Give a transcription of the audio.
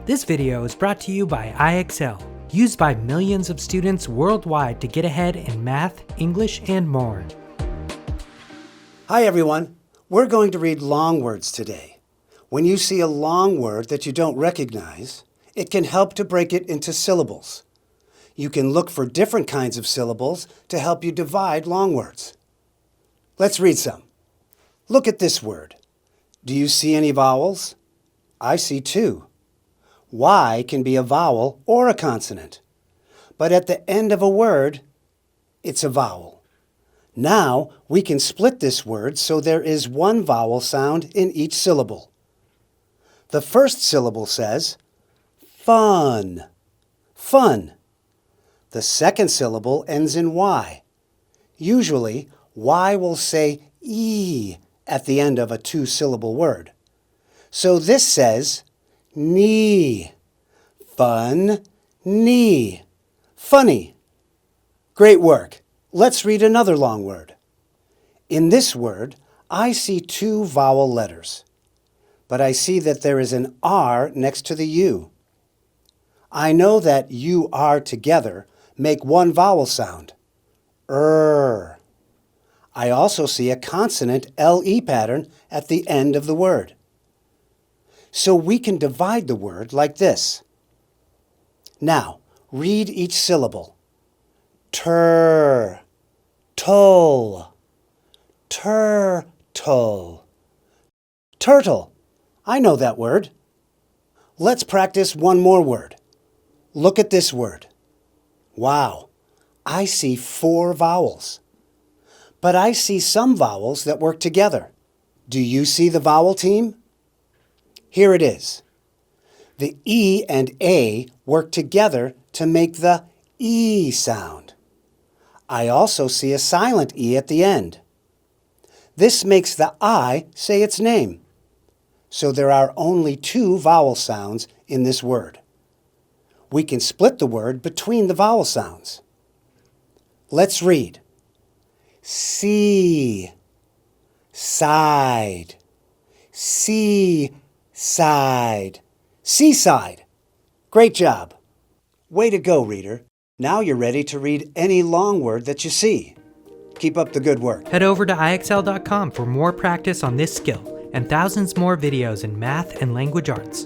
This video is brought to you by IXL, used by millions of students worldwide to get ahead in math, English, and more. Hi everyone, we're going to read long words today. When you see a long word that you don't recognize, it can help to break it into syllables. You can look for different kinds of syllables to help you divide long words. Let's read some. Look at this word. Do you see any vowels? I see two. Y can be a vowel or a consonant, but at the end of a word, it's a vowel. Now we can split this word so there is one vowel sound in each syllable. The first syllable says, fun, fun. The second syllable ends in Y. Usually, Y will say E at the end of a two-syllable word. So this says, knee, fun, knee, funny. Great work. Let's read another long word. In this word, I see two vowel letters, but I see that there is an R next to the U. I know that U-R together make one vowel sound, I also see a consonant LE pattern at the end of the word. So we can divide the word like this. Now, read each syllable. Tur, tull, turtle. Turtle. I know that word. Let's practice one more word. Look at this word. Wow, I see 4 vowels. But I see some vowels that work together. Do you see the vowel team? Here it is. The E and A work together to make the E sound. I also see a silent E at the end. This makes the I say its name. So there are only 2 vowel sounds in this word. We can split the word between the vowel sounds. Let's read. See, side, seaside, seaside. Great job. Way to go, reader. Now you're ready to read any long word that you see. Keep up the good work. Head over to IXL.com for more practice on this skill and thousands more videos in math and language arts.